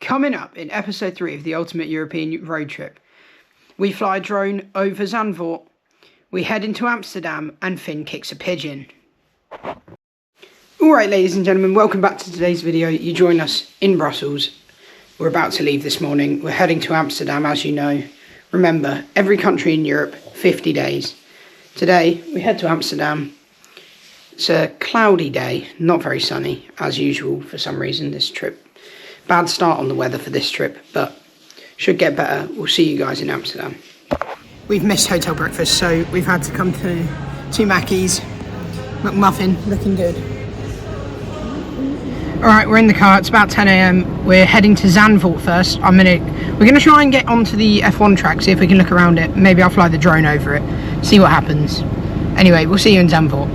Coming up in episode 3 of the Ultimate European Road Trip, we fly a drone over Zandvoort, we head into Amsterdam, and Finn kicks a pigeon. Alright ladies and gentlemen, welcome back to today's video. You join us in Brussels. We're about to leave this morning. We're heading to Amsterdam, as you know. Remember, every country in Europe, 50 days. Today, we head to Amsterdam. It's a cloudy day, not very sunny, as usual for some reason this trip. Bad start on the weather for this trip, but should get better. We'll see you guys in Amsterdam. We've missed hotel breakfast, so we've had to come to Mackey's. McMuffin, looking good. Alright, we're in the car. It's about 10 AM. We're heading to Zandvoort first. We're gonna try and get onto the F1 track, see if we can look around it. Maybe I'll fly the drone over it, see what happens. Anyway, we'll see you in Zandvoort.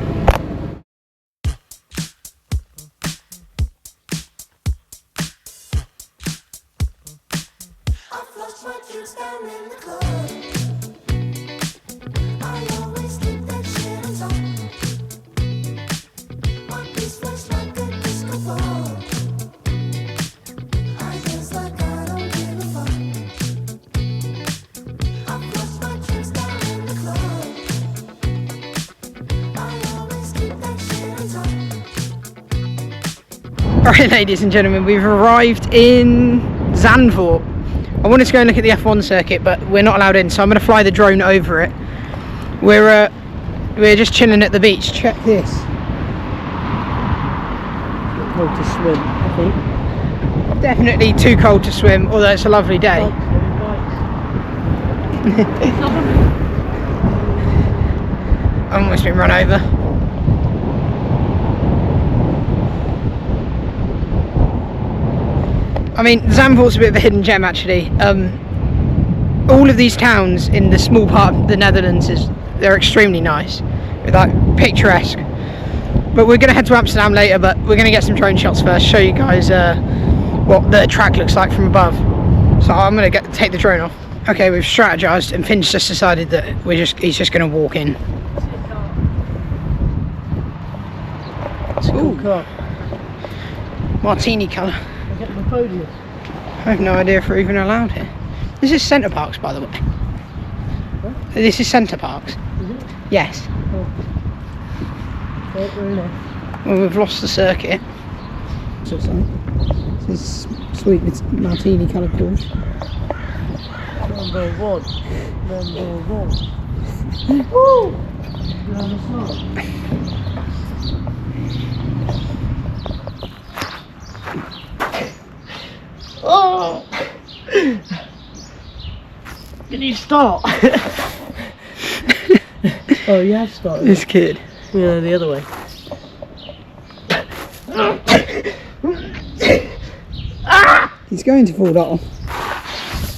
Alright ladies and gentlemen, we've arrived in Zandvoort. I wanted to go and look at the F1 circuit, but we're not allowed in, so I'm going to fly the drone over it. We're just chilling at the beach. Check this. Cold to swim, I think. Definitely too cold to swim, although it's a lovely day. I've almost been run over. I mean, Zandvoort's a bit of a hidden gem actually. All of these towns in the small part of the Netherlands, they're extremely nice. They're like picturesque. But we're going to head to Amsterdam later, but we're going to get some drone shots first, show you guys what the track looks like from above. So I'm going to take the drone off. Okay, we've strategized and Finn's just decided that he's just going to walk in. It's a cool car. Martini colour. Get my podium. I have no idea if we're even allowed here. This is Centre Parks, by the way. What? This is Centre Parks. Is it? Yes. Oh. Oh, very nice. Well, we've lost the circuit. So this is sweet, it's martini coloured Porsche. Number one. Woo! Oh! Can you start? Oh, you have started. This kid. Yeah, the other way. He's going to fall off.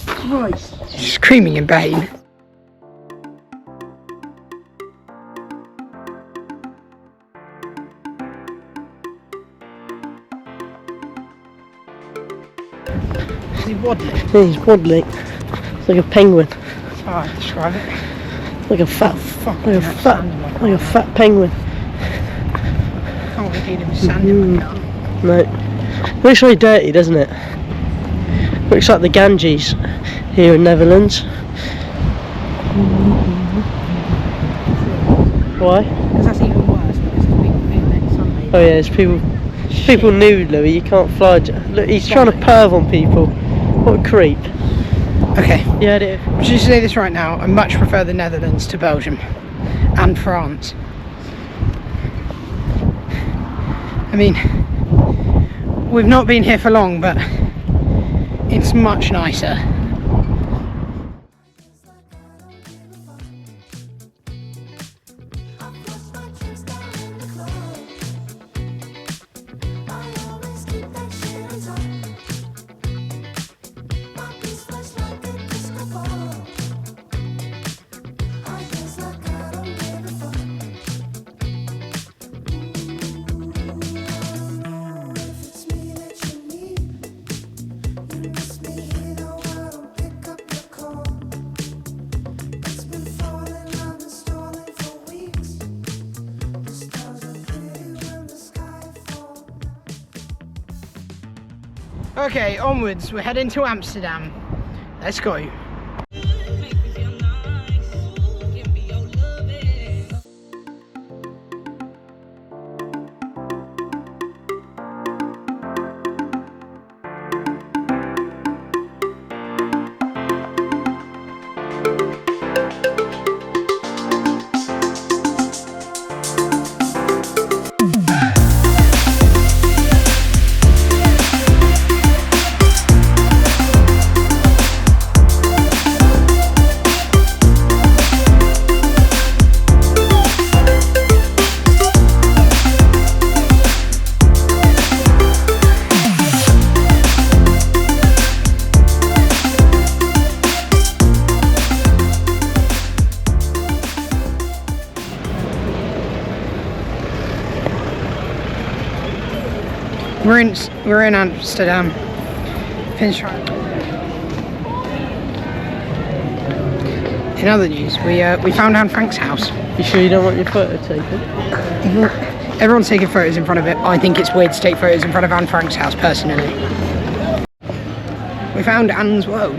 Christ. He's screaming in pain. Is he waddling? Yeah, he's waddling. It's like a penguin. That's how I describe it. Like a fat penguin. Can't really him sand in my car. No. Looks very dirty, doesn't it? Looks like the Ganges here in Netherlands. Why? Because that's even worse, because there's people being next Sunday. Oh yeah, there's people nude, Louis. You can't fly. Look, he's trying to perv on people. What a creep. Okay. Yeah, it is. I should say this right now, I much prefer the Netherlands to Belgium and France. I mean, we've not been here for long, but it's much nicer. Okay, onwards. We're heading to Amsterdam. Let's go. We're in Amsterdam. In other news, we found Anne Frank's house. You sure you don't want your photo taken? Everyone's taking photos in front of it. I think it's weird to take photos in front of Anne Frank's house, personally. We found Anne's world.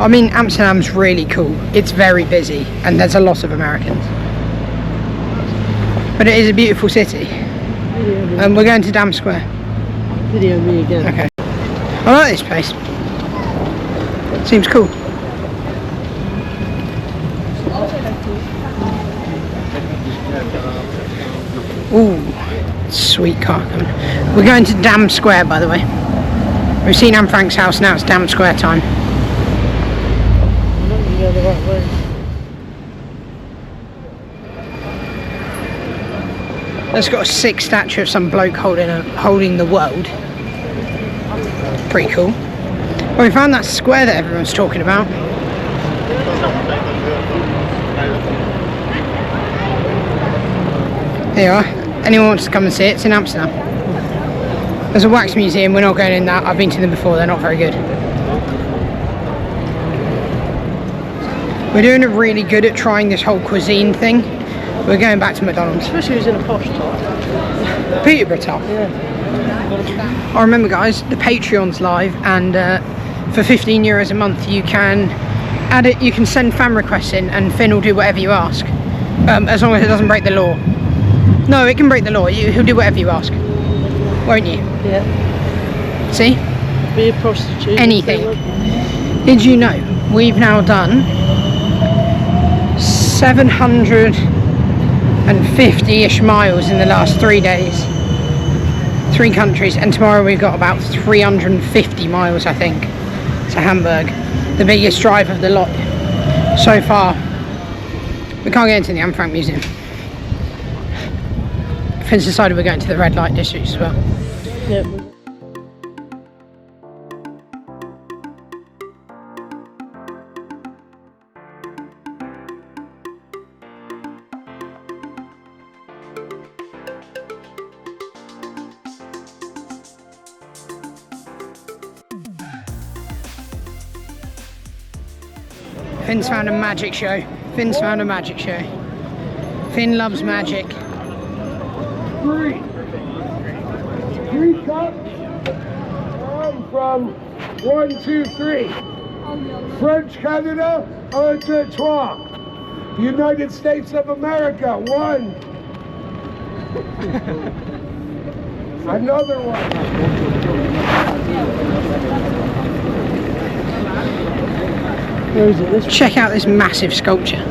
I mean, Amsterdam's really cool. It's very busy, and there's a lot of Americans. But it is a beautiful city. And we're going to Dam Square. Video me again. Okay. I like this place. Seems cool. Ooh, sweet car coming. We're going to Dam Square, by the way. We've seen Anne Frank's house, now it's Dam Square time. I'm not going to go the right way. There's got a sick statue of some bloke holding the world. Pretty cool. Well, we found that square that everyone's talking about. Here you are. Anyone wants to come and see it, it's in Amsterdam. There's a wax museum, we're not going in that. I've been to them before, they're not very good. We're doing it really good at trying this whole cuisine thing. We're going back to McDonald's. Especially who's in a posh top. Peterborough top. Yeah. I remember, guys, the Patreon's live, and for €15 a month you can add it. You can send fan requests in, and Finn will do whatever you ask, as long as it doesn't break the law. No, it can break the law. He'll do whatever you ask, won't you? Yeah. See? Be a prostitute. Anything. Did you know we've now done 750-ish miles in the last 3 days, 3 countries, and tomorrow we've got about 350 miles, I think, to Hamburg, the biggest drive of the lot so far. We can't get into the Anne Frank Museum. Finn's decided we're going to the red light district as well. Yep. Finn's found a magic show. Finn's found a magic show. Finn loves magic. 3 cups. I'm from 1, 2, 3. French Canada, un, deux, trois. United States of America, 1. Another one. Where is it? Check out this massive sculpture.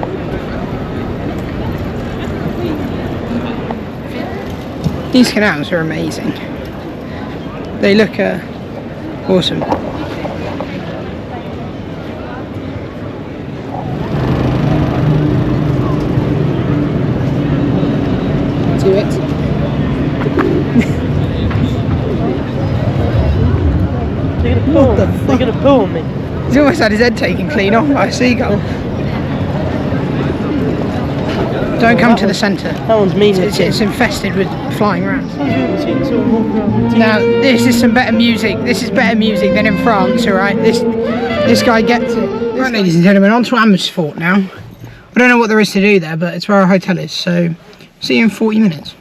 These canals are amazing. They look awesome. Do it. They're gonna pull on me. He's almost had his head taken clean off by a seagull. Don't come to the centre. That one's mean. It's infested with flying rats. Now, this is some better music. This is better music than in France, alright? This guy gets it. Right, ladies and gentlemen, on to Amsterdam now. I don't know what there is to do there, but it's where our hotel is, so see you in 40 minutes.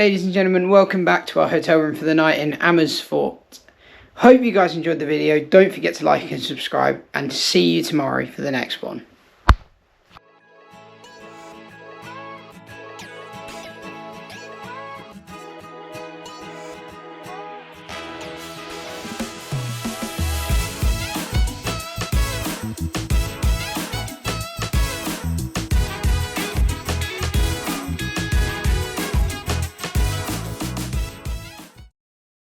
ladies and gentlemen, welcome back to our hotel room for the night in Amersfoort. Hope you guys enjoyed the video. Don't forget to like and subscribe, and see you tomorrow for the next one.